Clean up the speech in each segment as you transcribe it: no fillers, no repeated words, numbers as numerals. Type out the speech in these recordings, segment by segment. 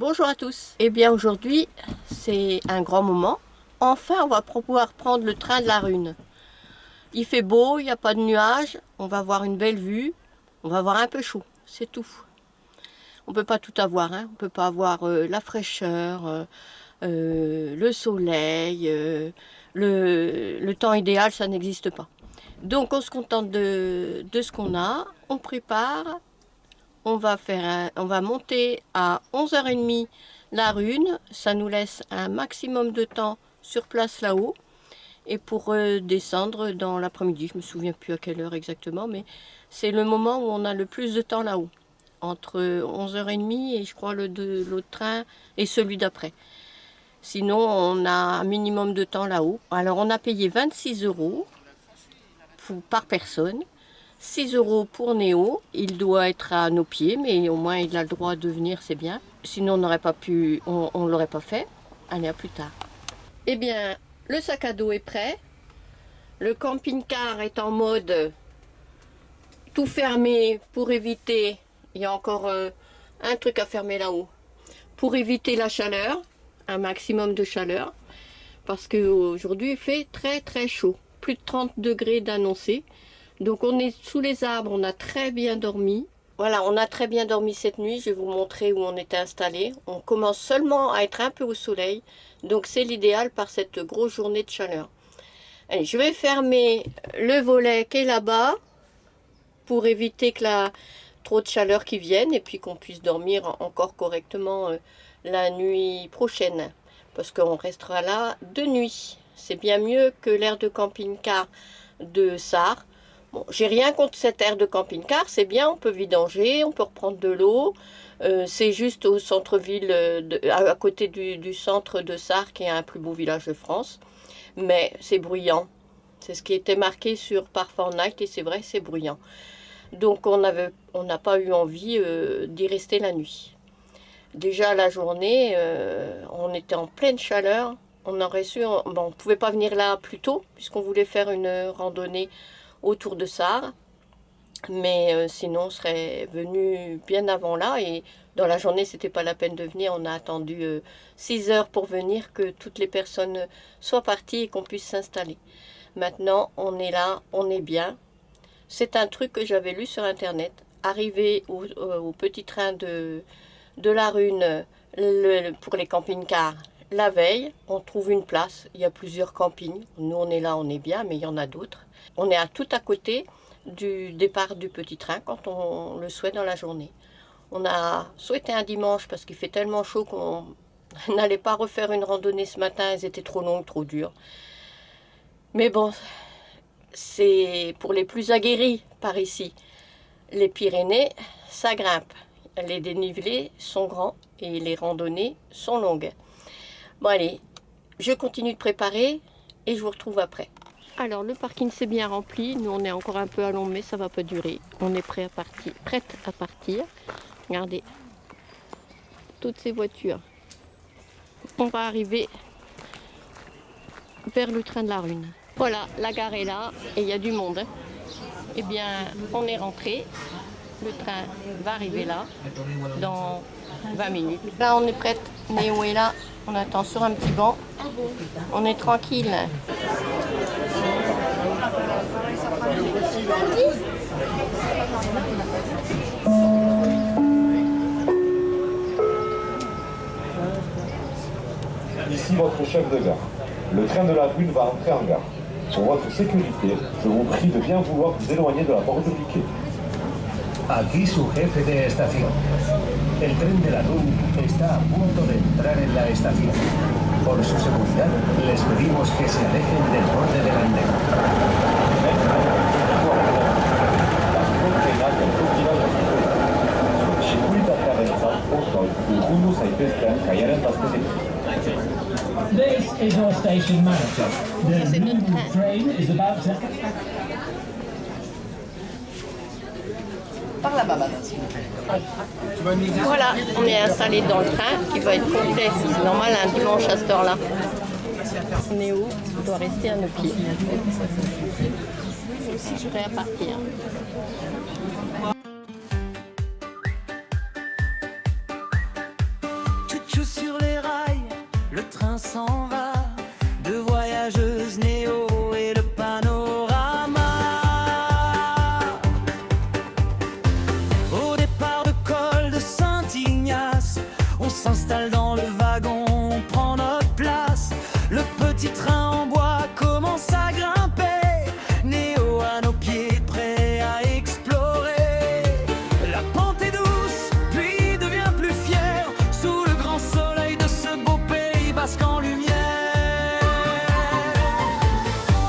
Bonjour à tous. Eh bien aujourd'hui, c'est un grand moment. Enfin, on va pouvoir prendre le train de la Rune. Il fait beau, il n'y a pas de nuages, on va avoir une belle vue, on va avoir un peu chaud, c'est tout. On ne peut pas tout avoir, hein. On ne peut pas avoir la fraîcheur, le soleil, le temps idéal, ça n'existe pas. Donc on se contente de ce qu'on a, on prépare. On va monter à 11h30 la Rune. Ça nous laisse un maximum de temps sur place là-haut. Et pour descendre dans l'après-midi, je ne me souviens plus à quelle heure exactement, mais c'est le moment où on a le plus de temps là-haut. Entre 11h30 et je crois l'autre train et celui d'après. Sinon, on a un minimum de temps là-haut. Alors, on a payé 26 € par personne. 6 € pour Néo, il doit être à nos pieds, mais au moins il a le droit de venir, c'est bien. Sinon on n'aurait pas pu, on l'aurait pas fait. Allez, à plus tard. Eh bien, le sac à dos est prêt. Le camping-car est en mode tout fermé pour éviter, il y a encore un truc à fermer là-haut, pour éviter la chaleur, un maximum de chaleur, parce qu'aujourd'hui il fait très très chaud, plus de 30 degrés d'annoncé. Donc on est sous les arbres, on a très bien dormi. Voilà, on a très bien dormi cette nuit, je vais vous montrer où on était installé. On commence seulement à être un peu au soleil, donc c'est l'idéal par cette grosse journée de chaleur. Allez, je vais fermer le volet qui est là-bas, pour éviter que trop de chaleur qui vienne, et puis qu'on puisse dormir encore correctement la nuit prochaine. Parce qu'on restera là de nuit. C'est bien mieux que l'aire de camping-car de Sarre. Bon, j'ai rien contre cette aire de camping-car, c'est bien, on peut vidanger, on peut reprendre de l'eau. C'est juste au centre-ville, à côté du centre de Sarre, qui est un plus beau village de France. Mais c'est bruyant. C'est ce qui était marqué par Fortnite, et c'est vrai, c'est bruyant. Donc on n'a pas eu envie d'y rester la nuit. Déjà la journée, on était en pleine chaleur. On ne pouvait pas venir là plus tôt, puisqu'on voulait faire une randonnée autour de Sarre, mais sinon on serait venu bien avant là, et dans la journée c'était pas la peine de venir. On a attendu 6 heures pour venir, que toutes les personnes soient parties et qu'on puisse s'installer. Maintenant on est là, on est bien. C'est un truc que j'avais lu sur internet. Arrivé au petit train de la Rune pour les camping-cars la veille, on trouve une place. Il y a plusieurs campings. Nous on est là, on est bien, mais il y en a d'autres. On est tout à côté du départ du petit train quand on le souhaite dans la journée. On a souhaité un dimanche parce qu'il fait tellement chaud qu'on n'allait pas refaire une randonnée ce matin. Elles étaient trop longues, trop dures. Mais bon, c'est pour les plus aguerris par ici. Les Pyrénées, ça grimpe. Les dénivelés sont grands et les randonnées sont longues. Bon allez, je continue de préparer et je vous retrouve après. Alors le parking s'est bien rempli, nous on est encore un peu à long, mais ça va pas durer. On est prête à partir. Regardez, toutes ces voitures. On va arriver vers le train de la Rune. Voilà, la gare est là et il y a du monde. Eh bien, on est rentré. Le train va arriver là, dans 20 minutes. Là, on est prête. Néo est là. On attend sur un petit banc. On est tranquille. Ici votre chef de gare. Le train de la Rune va entrer en gare. Pour votre sécurité, je vous prie de bien vouloir vous éloigner de la porte piquée. Aquí su jefe de estación. El tren de la Rune está a punto de entrar en la estación. Por su seguridad, les pedimos que se alejen del borde del andén. This is our station manager. The new train is about to... Par là-bas, madame, s'il vous plaît. Voilà, on est installé dans le train qui va être complet. C'est normal un dimanche à cette heure-là. Néo doit rester à nos pieds. Moi aussi, je vais à partir. Tu train s'en va, deux voyageuses Néo et le panorama. Au départ de Col de Saint-Ignace, on s'installe dans le wagon, on prend notre place. Le petit train en bois commence à grimper, Néo à nos pieds, prêt à explorer. La pente est douce, puis devient plus fière, sous le grand soleil de ce beau pays basque en lumière.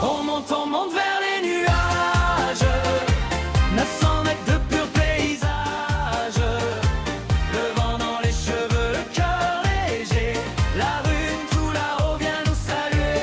On monte vers les nuages, 900 mètres de pur paysage. Le vent dans les cheveux, le cœur léger, la rue tout là-haut vient nous saluer.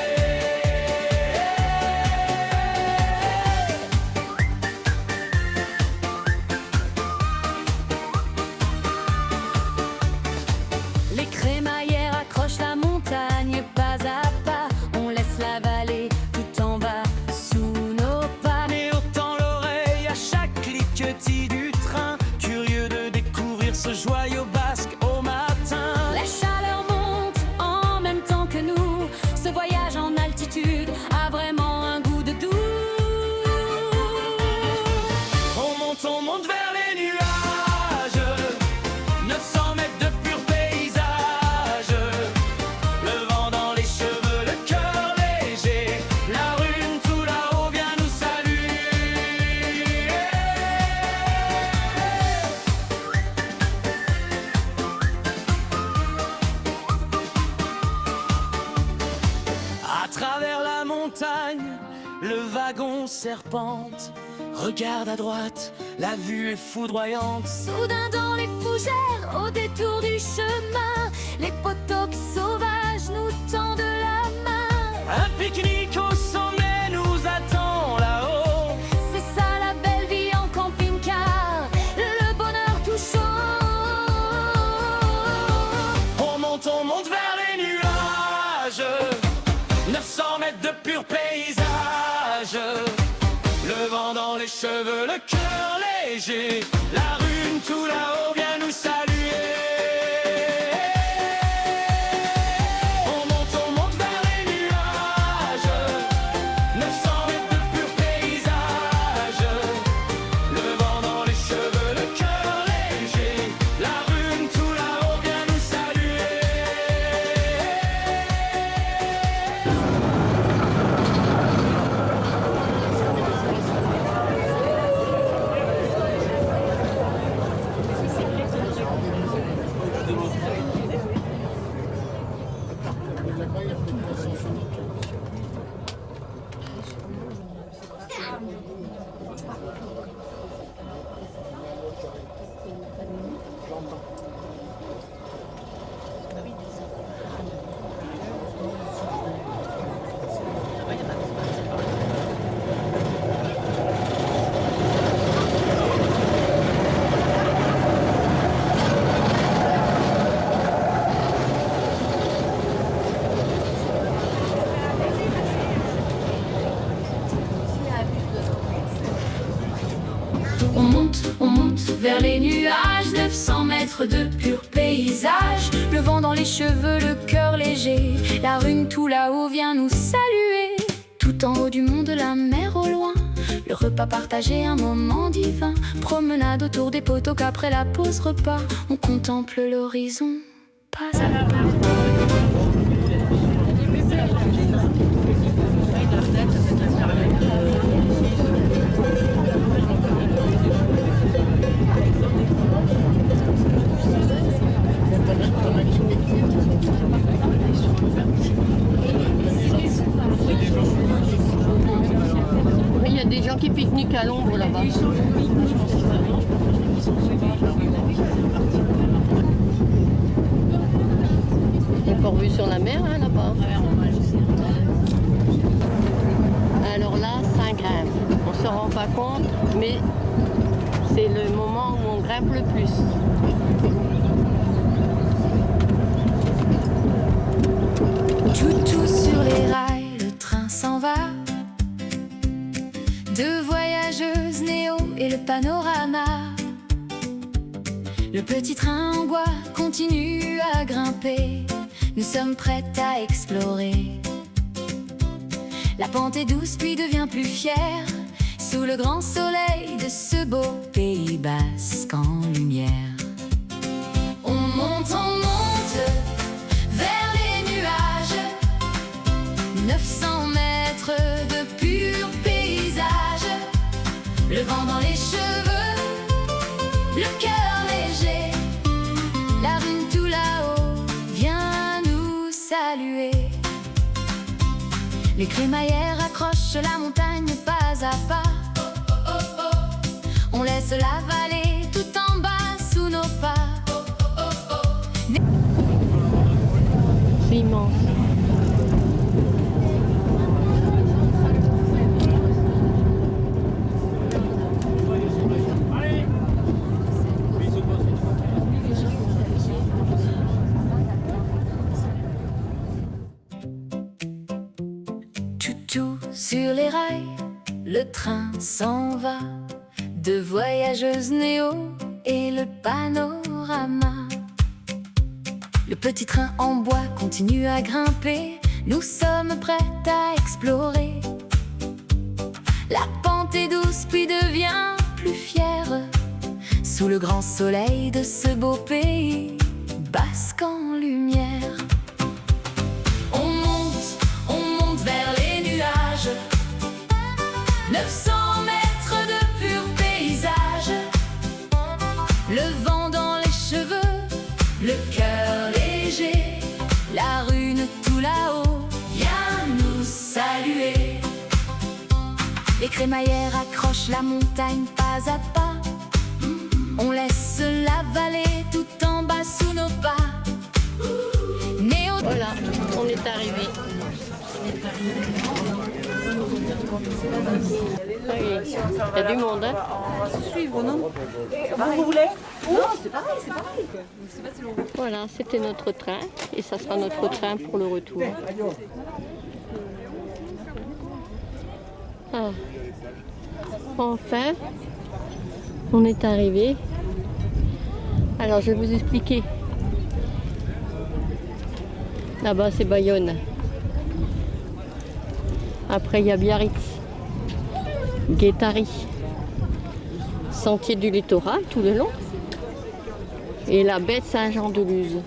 Les crémaillères accrochent la montagne pas à pas, on laisse la vallée tout en bas sous nos pas. Et autant l'oreille à chaque cliquetis du train, curieux de découvrir ce joyau basque au matin. La chaleur monte en même temps que nous, ce voyage en altitude a vraiment un goût de doux. On monte vers les nuages, 900 mètres de pur paysage. Le vent dans les cheveux, le cœur léger, la rune tout là-haut vient nous saluer. À travers la montagne, le wagon serpente. Regarde à droite, la vue est foudroyante. Soudain dans les fougères, au détour du chemin, les poteaux sauvages nous tendent la main. Un pique-nique au sommet nous attend là-haut. C'est ça la belle vie en camping-car, le bonheur tout chaud. On monte vers les nuages, 900 mètres de pur paysage. Le vent dans les cheveux, le cœur léger, la rune tout là-haut vient nous saluer. On monte vers les nuages, 900 mètres de pur paysage. Le vent dans les cheveux, le cœur léger, la rune tout là-haut vient nous saluer. On monte vers les nuages, 900 mètres de pur paysage. Le vent dans les cheveux, le cœur léger, la rune tout là-haut vient nous saluer. Tout en haut du monde, la mer au loin, le repas partagé, un moment divin. Promenade autour des poteaux qu'après la pause repas, on contemple l'horizon pas à pas. Il y a des gens qui pique-niquent à l'ombre là-bas. Encore vue sur la mer, hein, là-bas. Alors là, ça grimpe. On se rend pas compte, mais c'est le moment où on grimpe le plus. Tout sur les rails, le train s'en va. Deux voyageuses, Néo et le panorama. Le petit train en bois continue à grimper. nous sommes prêtes à explorer. La pente est douce puis devient plus fière, sous le grand soleil de ce beau Pays Basque en lumière. On monte vers les nuages, 900 mètres de pur paysage, le vent dans les cheveux, le cœur léger, la rune tout là-haut vient nous saluer. Les crémaillères accrochent la montagne pas à pas. On laisse la vallée tout en bas sous nos pas. C'est immense. Sur les rails, le train s'en va, deux voyageuses Néo et le panorama. Le petit train en bois continue à grimper, nous sommes prêtes à explorer. La pente est douce puis devient plus fière, sous le grand soleil de ce beau Pays Basque en lumière. On monte vers les nuages, 900 mètres de pur paysage, le vent dans les cheveux, le cœur léger, la rune tout là-haut vient nous saluer. Les crémaillères accrochent la montagne pas à pas, on laisse la vallée tout en bas sous nos pas. Voilà, on est arrivé. Il y a du monde, hein? On va se suivre, non? Vous voulez? Non, c'est pareil, c'est pareil. Voilà, c'était notre train et ça sera notre train pour le retour. Ah. Enfin, on est arrivé. Alors, je vais vous expliquer. Là-bas, c'est Bayonne. Après, il y a Biarritz, Guétari, Sentier du Littoral tout le long, et la baie de Saint-Jean-de-Luz.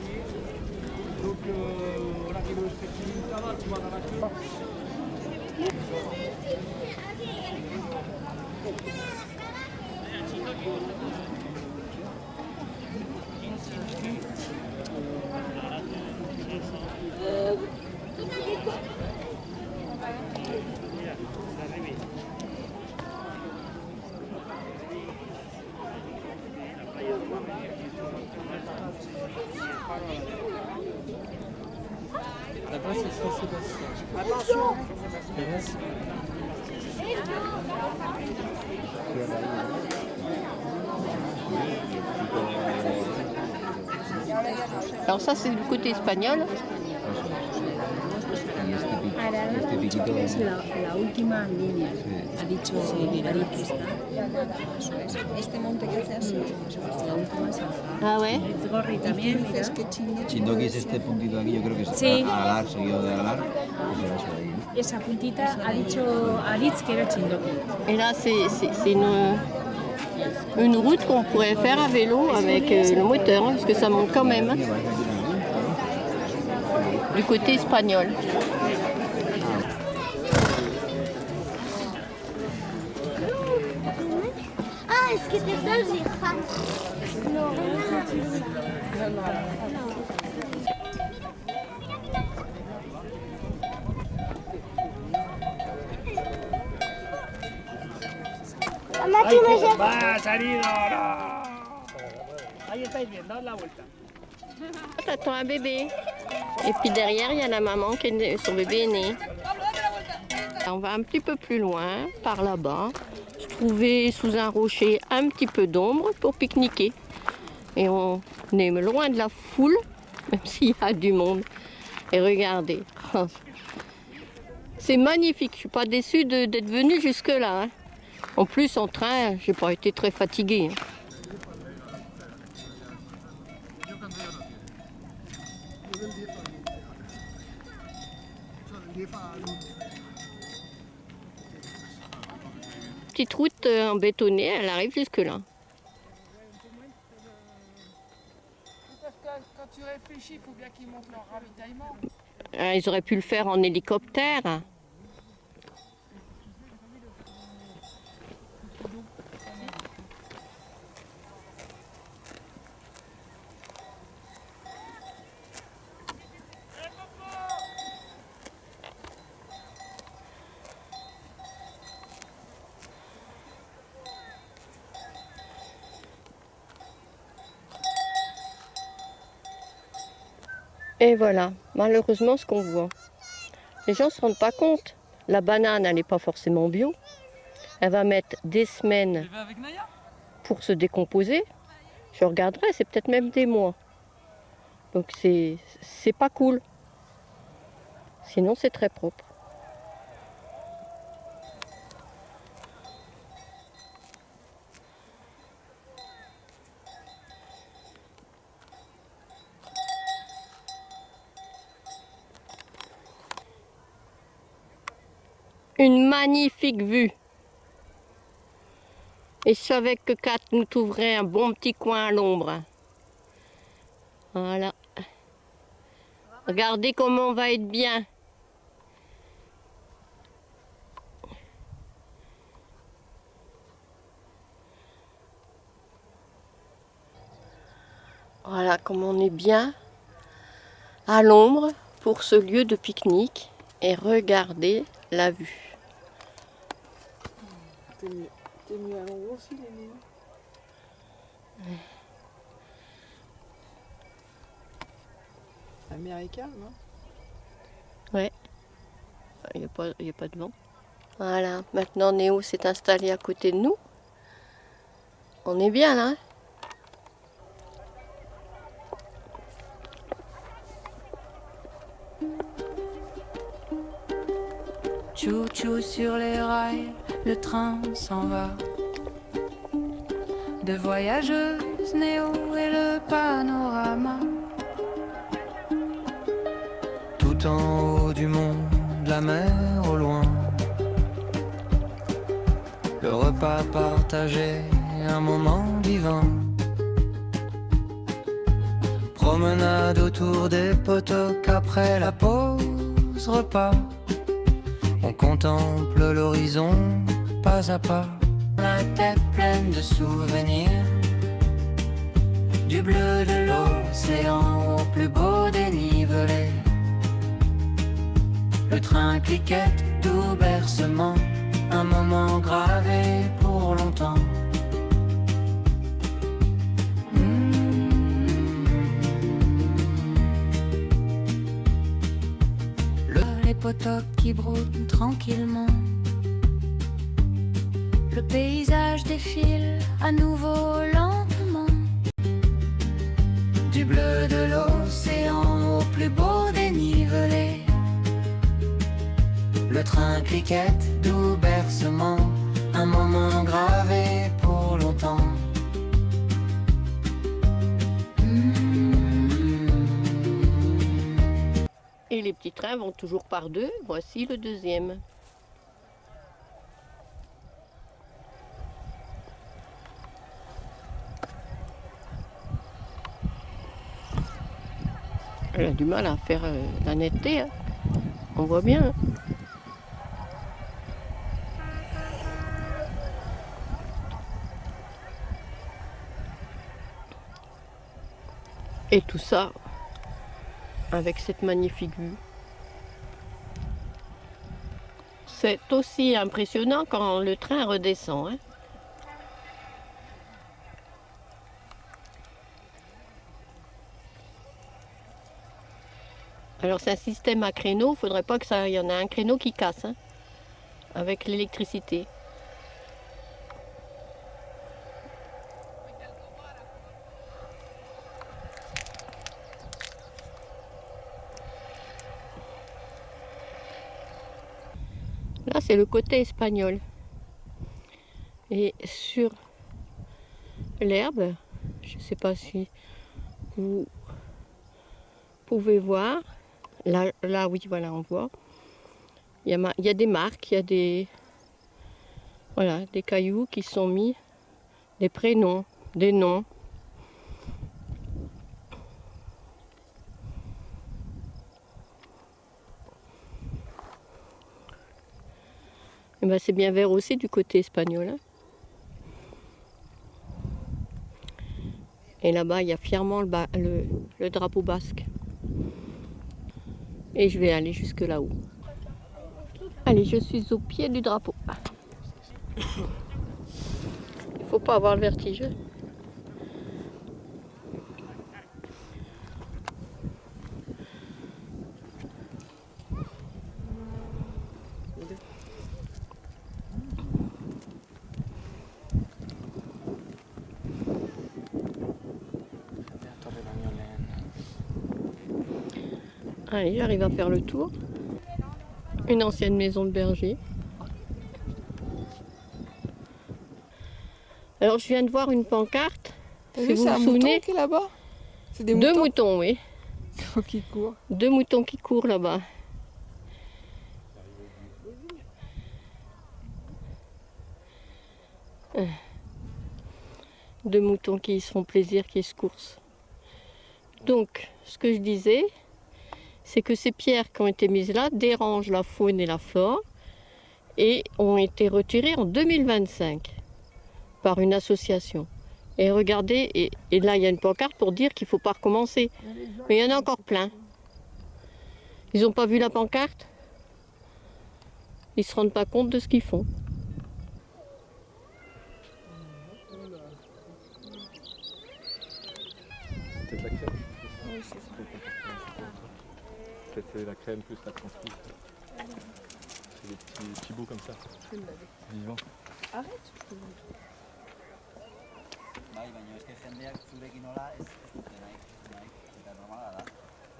Alors ça c'est du côté espagnol. Es la última línea, ha dicho está. Este monte que hace así, la última es Ah ouais. Gorri también, mira. Chindoki es este puntito de aquí, yo creo que es Sí. Alar, seguido de Alar, pues será eso de ahí, ¿no? Esa puntita ha dicho Aritz que era Chindoki. Et là c'est une route qu'on pourrait faire à vélo avec le moteur, hein, parce que ça monte quand même. Hein, du côté espagnol. Ah, est-ce que c'est ça le girafe? Non. Mamá, tú me llevas. ¡Va, salido! ¡No! Ahí estáis bien, daos la vuelta. T'attends un bébé. Et puis derrière, il y a la maman qui est née, son bébé est né. On va un petit peu plus loin, par là-bas, se trouver sous un rocher un petit peu d'ombre pour pique-niquer. Et on est loin de la foule, même s'il y a du monde. Et regardez, c'est magnifique. Je ne suis pas déçue d'être venue jusque-là. Hein. En plus, en train, j'ai pas été très fatiguée. Hein. Petite route en bétonné, elle arrive jusque là. Parce que quand tu réfléchis, il faut bien qu'ils montent leur ravitaillement. Ils auraient pu le faire en hélicoptère. Et voilà, malheureusement ce qu'on voit. Les gens ne se rendent pas compte. La banane, elle n'est pas forcément bio. Elle va mettre des semaines pour se décomposer. Je regarderai, c'est peut-être même des mois. Donc c'est pas cool. Sinon c'est très propre. Une magnifique vue. Et je savais que Kat nous trouverait un bon petit coin à l'ombre. Voilà. Regardez comment on va être bien. Voilà comment on est bien à l'ombre pour ce lieu de pique-nique. Et regardez la vue. T'es mieux à l'ombre aussi, les miens. La mer est calme, hein? Ouais. Il n'y a pas de vent. Voilà. Maintenant, Néo s'est installé à côté de nous. On est bien là. Tchou-tchou sur les rails, le train s'en va. De voyageuses, Néo et le panorama. Tout en haut du monde, la mer au loin. Le repas partagé, un moment divin. Promenade autour des poteaux qu'après la pause repas. On contemple l'horizon pas à pas. La tête pleine de souvenirs. Du bleu de l'océan au plus beau dénivelé. Le train cliquette, doux bercement. Un moment gravé pour longtemps. Les potocs qui broutent tranquillement. Le paysage défile à nouveau lentement. Du bleu de l'océan au plus beau dénivelé. Le train cliquette, doux bercement. Un moment gravé pour longtemps. Et les petits trains vont toujours par deux. Voici le deuxième. Elle a du mal à faire la netteté. Hein. On voit bien. Hein. Et tout ça avec cette magnifique vue. C'est aussi impressionnant quand le train redescend. Hein. Alors c'est un système à créneaux, il ne faudrait pas que ça y en ait un créneau qui casse hein, avec l'électricité. Là, c'est le côté espagnol. Et sur l'herbe, je ne sais pas si vous pouvez voir, là oui, voilà, on voit, Il y a des marques, il y a des... Voilà, des cailloux qui sont mis, des prénoms, des noms. Et ben, c'est bien vert aussi du côté espagnol. Hein. Et là-bas, il y a fièrement le drapeau basque. Et je vais aller jusque là-haut. Allez, je suis au pied du drapeau. Il ne faut pas avoir le vertige. Allez, j'arrive à faire le tour. Une ancienne maison de berger. Alors, je viens de voir une pancarte. Si vous vous souvenez, qui est là-bas? C'est des deux moutons, oui. qui courent. Deux moutons qui courent là-bas. Deux moutons qui se font plaisir, qui se coursent. Donc, ce que je disais, c'est que ces pierres qui ont été mises là dérangent la faune et la flore et ont été retirées en 2025 par une association. Et regardez, et là il y a une pancarte pour dire qu'il ne faut pas recommencer. Mais il y en a encore plein. Ils n'ont pas vu la pancarte? Ils ne se rendent pas compte de ce qu'ils font. Peut-être la crème. Oui, c'est ça. Peut-être la crème plus la transmise. C'est des petits bouts comme ça. Vivants. Arrête. Bai, baina eske jendeak zurekin nola ez dute nahi, eta normala da.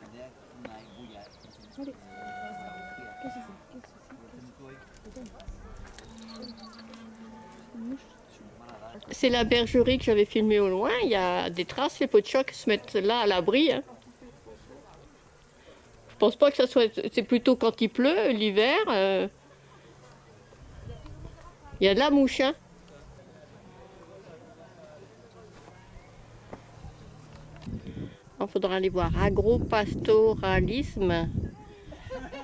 Jendeak nahi buia. C'est la bergerie que j'avais filmée au loin. Il y a des traces, les pots de choc se mettent là à l'abri. Hein. Je pense pas que ça soit... C'est plutôt quand il pleut, l'hiver. Il y a de la mouche. Hein. Il faudra aller voir agropastoralisme,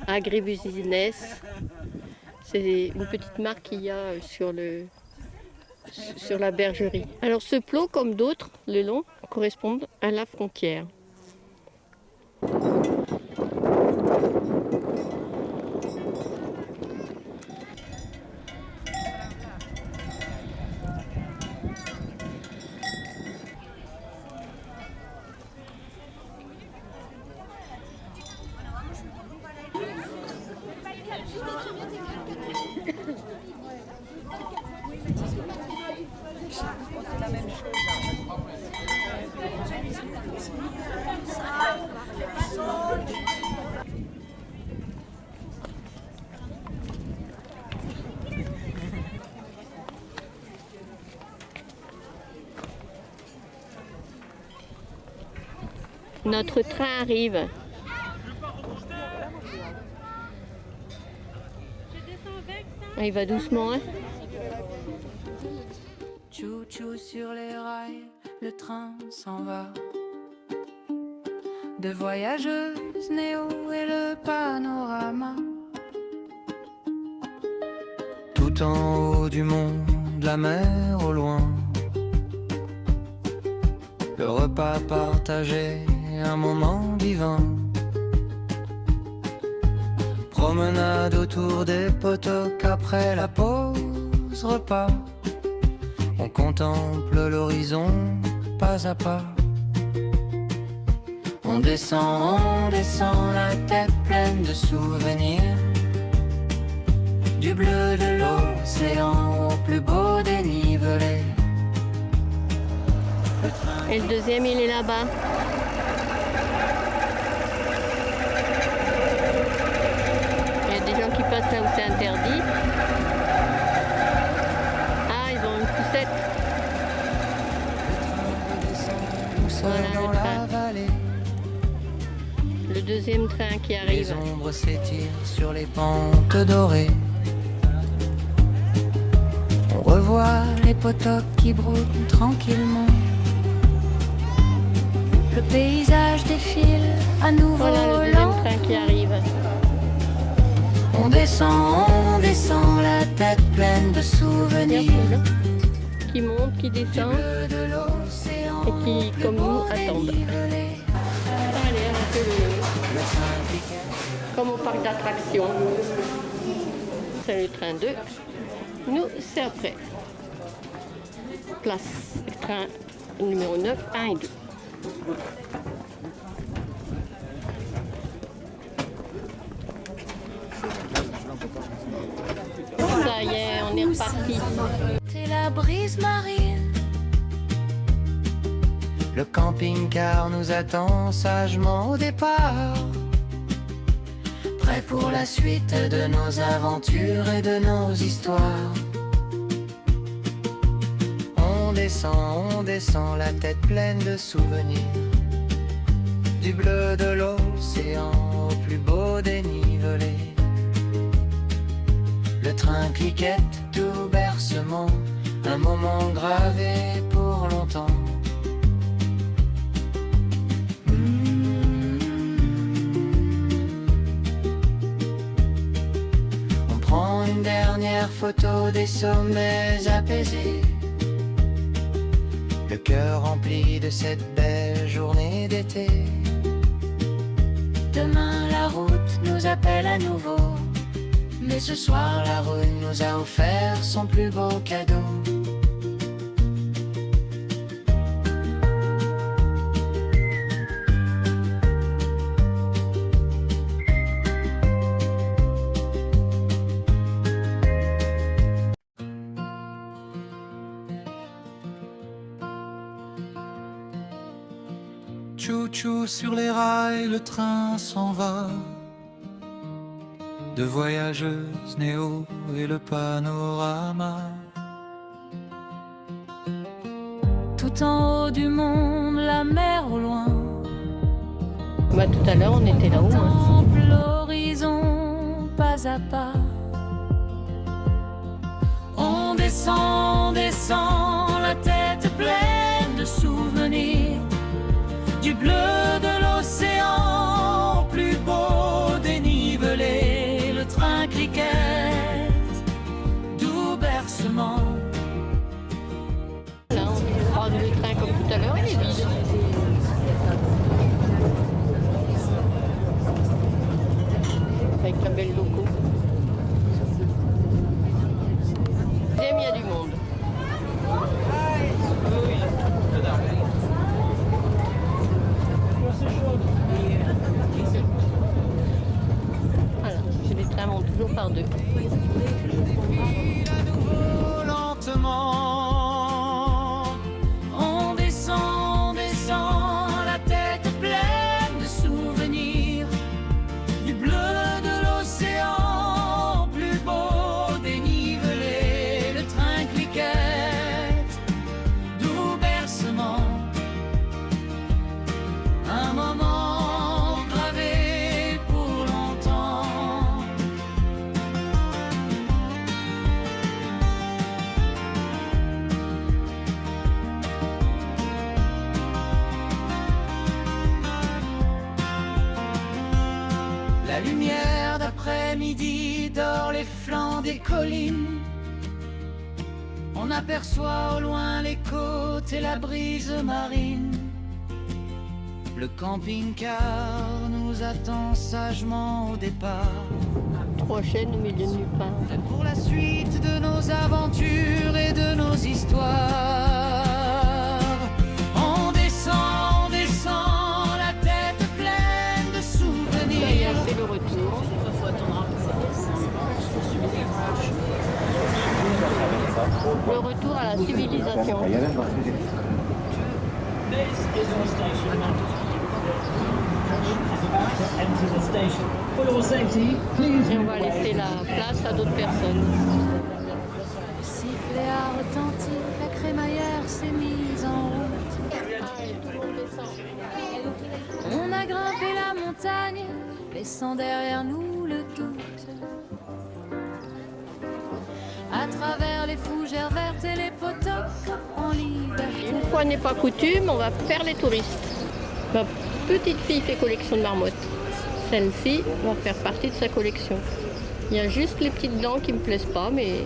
agribusiness. C'est une petite marque qu'il y a sur la bergerie. Alors ce plot, comme d'autres, le long, correspondent à la frontière. Notre train arrive. Il va doucement, hein? Tchou-tchou sur les rails, le train s'en va. De voyageuses, Néo et le panorama. Tout en haut du monde, la mer au loin. Le repas partagé, un moment divin. Promenade autour des poteaux qu'après la pause repas. On contemple l'horizon pas à pas. On descend, la tête pleine de souvenirs. Du bleu de l'océan au plus beau dénivelé. Et le deuxième, il est là-bas. Il y a des gens qui passent là où c'est interdit. Ah, ils ont une poussette. Voilà le train. Le deuxième train qui Les arrive. ombres s'étirent sur les pentes dorées. On revoit les potocs qui broutent tranquillement. Le paysage défile à nouveau Voilà le deuxième lent. train qui arrive. On descend, la tête pleine de souvenirs. Qui monte, qui descend De l'océan, et qui, comme nous, attendent. nivelé. Allez, un peu comme au parc d'attractions. C'est le train 2. Nous, c'est après. Place train numéro 9, 1 et 2. Ça y est, on est reparti. C'est la brise marine. Le camping-car nous attend sagement au départ. Prêt pour la suite de nos aventures et de nos histoires. On descend, la tête pleine de souvenirs. Du bleu de l'océan au plus beau dénivelé. Le train cliquette, tout bercement, un moment gravé pour longtemps. On prend une dernière photo des sommets apaisés. Le cœur rempli de cette belle journée d'été. Demain la route nous appelle à nouveau. Mais ce soir la rue nous a offert son plus beau cadeau. Chou-chou sur les rails, le train s'en va. De voyageuses néo et le panorama. Tout en haut du monde, la mer au loin. Bah, tout à l'heure, on était là-haut. Hein. L'horizon, pas à pas. On descend, la tête pleine de souvenirs. Du bleu de l'océan, plus beau dénivelé. Le train cliquette, doux bercement. Là, on croise le train comme tout à l'heure, il est vide. Avec la belle loco. Il y a du monde. Voilà, les trains montent toujours par deux. Lentement, On descend, la tête pleine de souvenirs. Du bleu de l'océan, plus beau dénivelé. Le train cliquette, doux bercement. Un moment gravé pour longtemps. la lumière d'après-midi dore les flancs des collines. On aperçoit au loin les côtes et la brise marine. Le camping-car nous attend sagement au départ. Trois chaînes au milieu de nulle part. Prêt pour la suite de nos aventures et de nos histoires. On descend, la tête pleine de souvenirs. C'est le retour. Le retour à la civilisation. This is your station manager. Is about to enter the station. For your safety, please. Et on va laisser la place à d'autres personnes. Le sifflet a retenti, la crémaillère s'est mise en route. On a grimpé la montagne. montagnes, laissant derrière nous le doute. À travers les fougères vertes et les potocs en liberté. Une fois n'est pas coutume, on va faire les touristes. Ma petite fille fait collection de marmottes. Celle-ci va faire partie de sa collection. Il y a juste les petites dents qui me plaisent pas, mais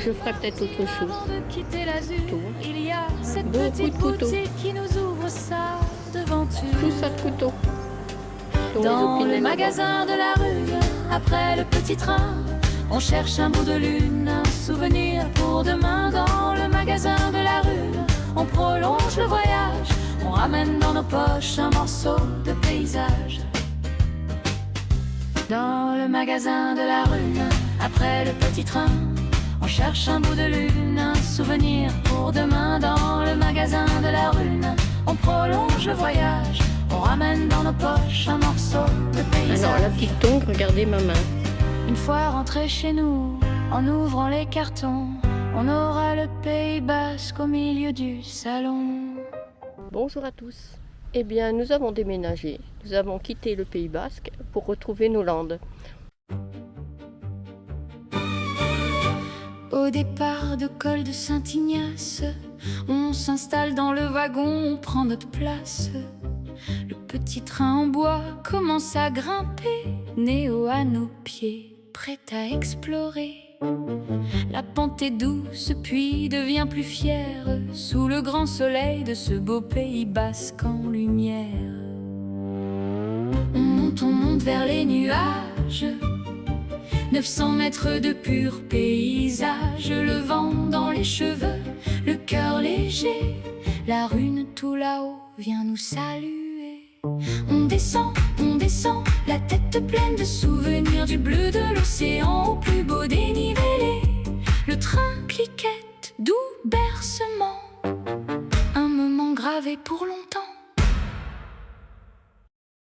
je ferai peut-être autre chose. Avant de quitter l'azur, il y a cette Beaucoup petite de couteaux. boutique qui nous ouvre sa devanture. Tout ça de couteaux. Dans le magasin de la rue, après le petit train, on cherche un bout de lune, un souvenir pour demain. Dans le magasin de la rue, on prolonge le voyage, on ramène dans nos poches un morceau de paysage. Dans le magasin de la rue, après le petit train, on cherche un bout de lune, un souvenir pour demain. Dans le magasin de la rue, on prolonge le voyage, on ramène dans nos poches un morceau de paysage. Alors la petite tongue, regardez ma main. Une fois rentré chez nous, en ouvrant les cartons, on aura le Pays Basque au milieu du salon. Bonjour à tous. Eh bien, nous avons déménagé. Nous avons quitté le Pays Basque pour retrouver nos landes. Au départ de Col de Saint-Ignace, on s'installe dans le wagon, on prend notre place. Le petit train en bois commence à grimper, Néo à nos pieds, prêt à explorer. La pente est douce puis devient plus fière sous le grand soleil de ce beau Pays Basque en lumière. On monte vers les nuages, 900 mètres de pur paysage, le vent dans les cheveux, le cœur léger, la rune tout là-haut vient nous saluer. On descend, la tête pleine de souvenirs, du bleu de l'océan au plus beau dénivelé. Le train cliquette, doux bercement, un moment gravé pour longtemps.